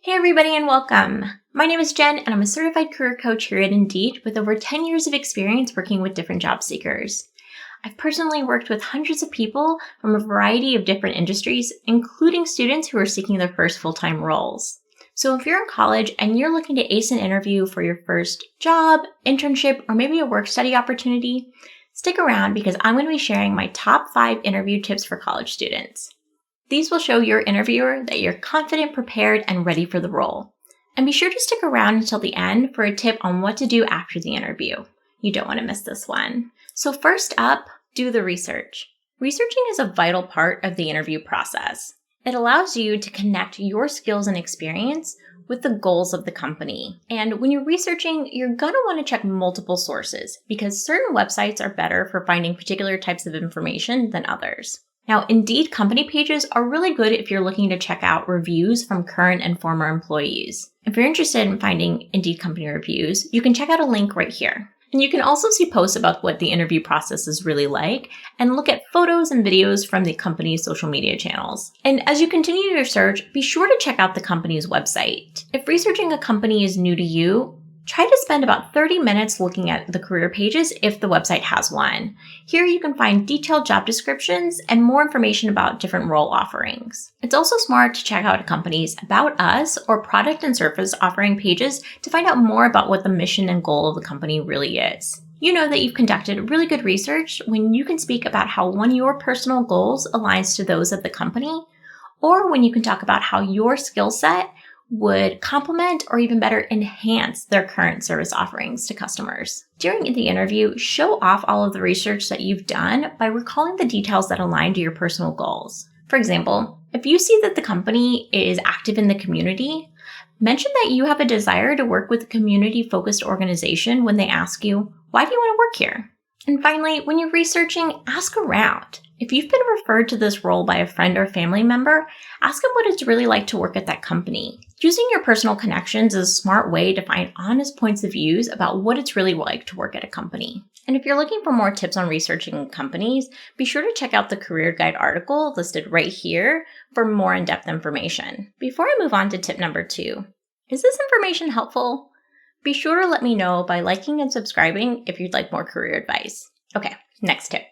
Hey everybody and welcome! My name is Jen and I'm a certified career coach here at Indeed with over 10 years of experience working with different job seekers. I've personally worked with hundreds of people from a variety of different industries, including students who are seeking their first full-time roles. So if you're in college and you're looking to ace an interview for your first job, internship, or maybe a work-study opportunity, stick around because I'm going to be sharing my top 5 interview tips for college students. These will show your interviewer that you're confident, prepared, and ready for the role. And be sure to stick around until the end for a tip on what to do after the interview. You don't want to miss this one. So first up, do the research. Researching is a vital part of the interview process. It allows you to connect your skills and experience with the goals of the company. And when you're researching, you're going to want to check multiple sources because certain websites are better for finding particular types of information than others. Now, Indeed company pages are really good if you're looking to check out reviews from current and former employees. If you're interested in finding Indeed company reviews, you can check out a link right here. And you can also see posts about what the interview process is really like and look at photos and videos from the company's social media channels. And as you continue your search, be sure to check out the company's website. If researching a company is new to you, try to spend about 30 minutes looking at the career pages if the website has one. Here you can find detailed job descriptions and more information about different role offerings. It's also smart to check out a company's About Us or product and service offering pages to find out more about what the mission and goal of the company really is. You know that you've conducted really good research when you can speak about how one of your personal goals aligns to those of the company, or when you can talk about how your skill set would complement or even better enhance their current service offerings to customers. During the interview, show off all of the research that you've done by recalling the details that align to your personal goals. For example, if you see that the company is active in the community, mention that you have a desire to work with a community-focused organization when they ask you, why do you want to work here? And finally, when you're researching, ask around. If you've been referred to this role by a friend or family member, ask them what it's really like to work at that company. Using your personal connections is a smart way to find honest points of view about what it's really like to work at a company. And if you're looking for more tips on researching companies, be sure to check out the career guide article listed right here for more in-depth information. Before I move on to tip number 2, is this information helpful? Be sure to let me know by liking and subscribing if you'd like more career advice. Okay, next tip.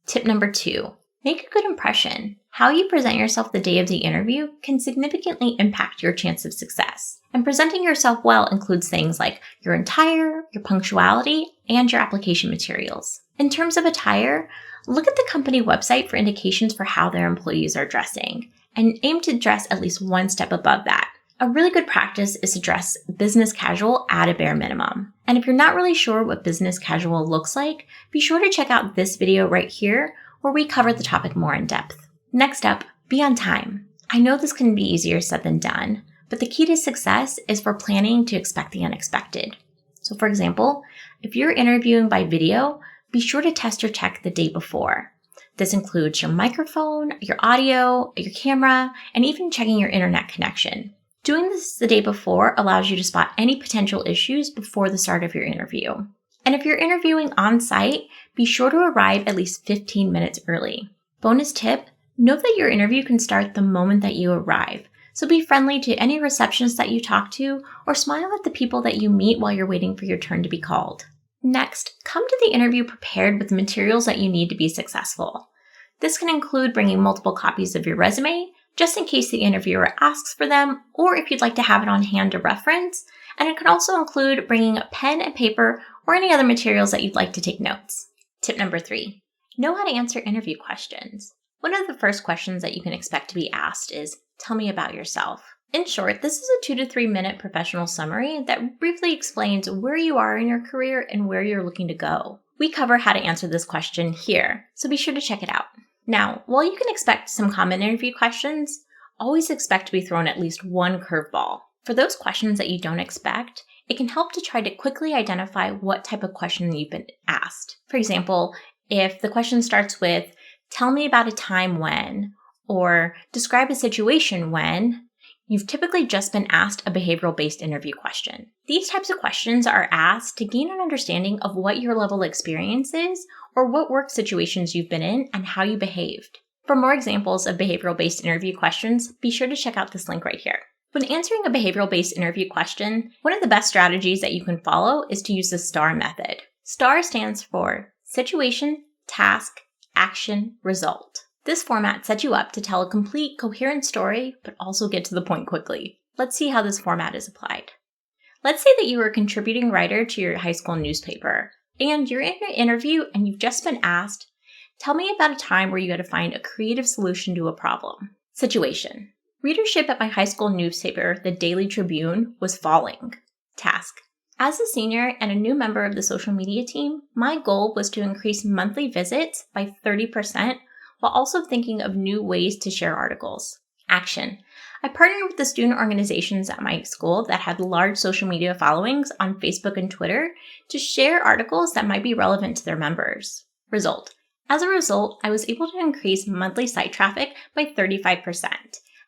Tip number 2, make a good impression. How you present yourself the day of the interview can significantly impact your chance of success. And presenting yourself well includes things like your attire, your punctuality, and your application materials. In terms of attire, look at the company website for indications for how their employees are dressing, and aim to dress at least one step above that. A really good practice is to dress business casual at a bare minimum. And if you're not really sure what business casual looks like, be sure to check out this video right here where we cover the topic more in depth. Next up, be on time. I know this can be easier said than done, but the key to success is for planning to expect the unexpected. So for example, if you're interviewing by video, be sure to test your tech the day before. This includes your microphone, your audio, your camera, and even checking your internet connection. Doing this the day before allows you to spot any potential issues before the start of your interview. And if you're interviewing on site, be sure to arrive at least 15 minutes early. Bonus tip, know that your interview can start the moment that you arrive. So be friendly to any receptionist that you talk to or smile at the people that you meet while you're waiting for your turn to be called. Next, come to the interview prepared with the materials that you need to be successful. This can include bringing multiple copies of your resume, just in case the interviewer asks for them, or if you'd like to have it on hand to reference. And it can also include bringing a pen and paper or any other materials that you'd like to take notes. Tip number 3, know how to answer interview questions. One of the first questions that you can expect to be asked is, tell me about yourself. In short, this is a 2 to 3 minute professional summary that briefly explains where you are in your career and where you're looking to go. We cover how to answer this question here, so be sure to check it out. Now, while you can expect some common interview questions, always expect to be thrown at least one curveball. For those questions that you don't expect, it can help to try to quickly identify what type of question you've been asked. For example, if the question starts with, tell me about a time when, or describe a situation when, you've typically just been asked a behavioral-based interview question. These types of questions are asked to gain an understanding of what your level of experience is or what work situations you've been in and how you behaved. For more examples of behavioral-based interview questions, be sure to check out this link right here. When answering a behavioral-based interview question, one of the best strategies that you can follow is to use the STAR method. STAR stands for Situation, Task, Action, Result. This format sets you up to tell a complete, coherent story, but also get to the point quickly. Let's see how this format is applied. Let's say that you are a contributing writer to your high school newspaper, and you're in an interview and you've just been asked, tell me about a time where you had to find a creative solution to a problem. Situation. Readership at my high school newspaper, the Daily Tribune, was falling. Task. As a senior and a new member of the social media team, my goal was to increase monthly visits by 30% while also thinking of new ways to share articles. Action. I partnered with the student organizations at my school that had large social media followings on Facebook and Twitter to share articles that might be relevant to their members. Result. As a result, I was able to increase monthly site traffic by 35%.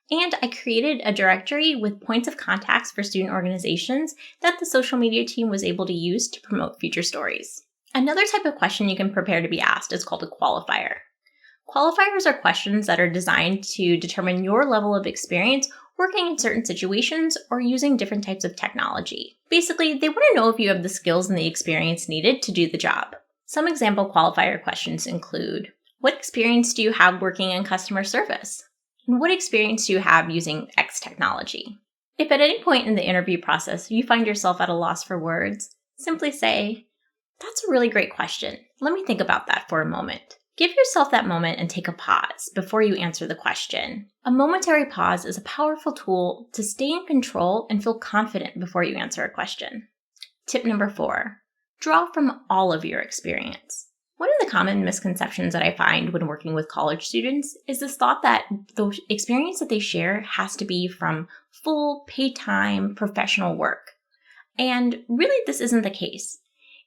And I created a directory with points of contacts for student organizations that the social media team was able to use to promote future stories. Another type of question you can prepare to be asked is called a qualifier. Qualifiers are questions that are designed to determine your level of experience working in certain situations or using different types of technology. Basically, they want to know if you have the skills and the experience needed to do the job. Some example qualifier questions include, what experience do you have working in customer service? And what experience do you have using X technology? If at any point in the interview process you find yourself at a loss for words, simply say, that's a really great question. Let me think about that for a moment. Give yourself that moment and take a pause before you answer the question. A momentary pause is a powerful tool to stay in control and feel confident before you answer a question. Tip number 4, draw from all of your experience. One of the common misconceptions that I find when working with college students is this thought that the experience that they share has to be from full, paid time, professional work. And really, this isn't the case.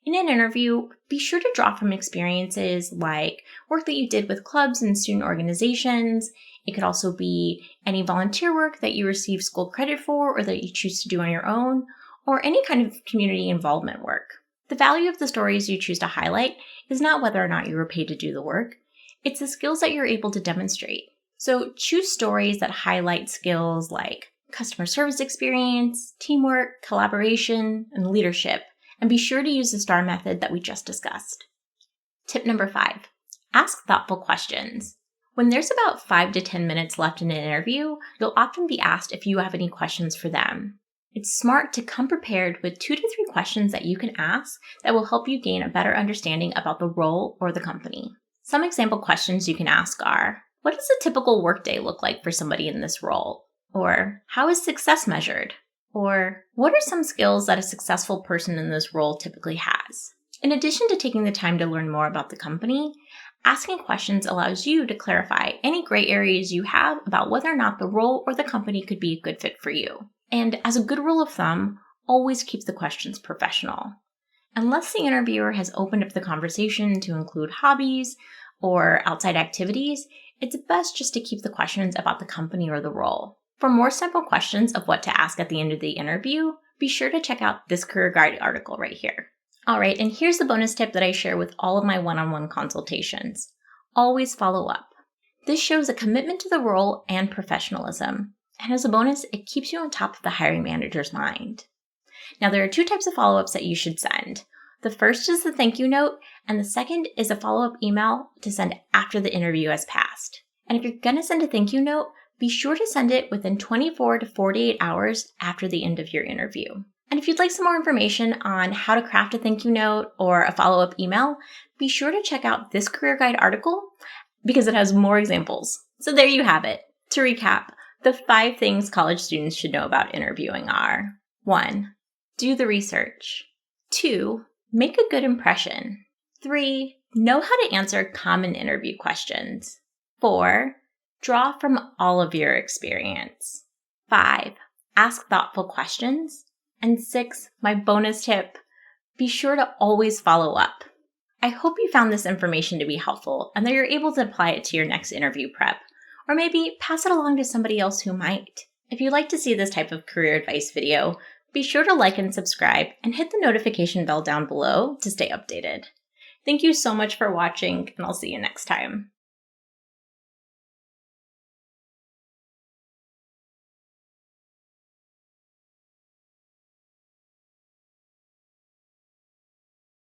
In an interview, be sure to draw from experiences like work that you did with clubs and student organizations. It could also be any volunteer work that you receive school credit for or that you choose to do on your own, or any kind of community involvement work. The value of the stories you choose to highlight is not whether or not you were paid to do the work. It's the skills that you're able to demonstrate. So choose stories that highlight skills like customer service experience, teamwork, collaboration, and leadership. And be sure to use the STAR method that we just discussed. Tip number 5, ask thoughtful questions. When there's about 5 to 10 minutes left in an interview, you'll often be asked if you have any questions for them. It's smart to come prepared with 2 to 3 questions that you can ask that will help you gain a better understanding about the role or the company. Some example questions you can ask are, what does a typical workday look like for somebody in this role? Or, how is success measured? Or, what are some skills that a successful person in this role typically has? In addition to taking the time to learn more about the company, asking questions allows you to clarify any gray areas you have about whether or not the role or the company could be a good fit for you. And as a good rule of thumb, always keep the questions professional. Unless the interviewer has opened up the conversation to include hobbies or outside activities, it's best just to keep the questions about the company or the role. For more simple questions of what to ask at the end of the interview, be sure to check out this career guide article right here. All right, and here's the bonus tip that I share with all of my one-on-one consultations. Always follow up. This shows a commitment to the role and professionalism. And as a bonus, it keeps you on top of the hiring manager's mind. Now, there are 2 types of follow-ups that you should send. The first is the thank you note, and the second is a follow-up email to send after the interview has passed. And if you're going to send a thank you note, be sure to send it within 24 to 48 hours after the end of your interview. And if you'd like some more information on how to craft a thank you note or a follow-up email, be sure to check out this career guide article because it has more examples. So there you have it. To recap, the 5 things college students should know about interviewing are: 1, do the research. 2, make a good impression. 3, know how to answer common interview questions. 4, draw from all of your experience. 5, ask thoughtful questions. And 6, my bonus tip, be sure to always follow up. I hope you found this information to be helpful and that you're able to apply it to your next interview prep, or maybe pass it along to somebody else who might. If you'd like to see this type of career advice video, be sure to like and subscribe and hit the notification bell down below to stay updated. Thank you so much for watching, and I'll see you next time.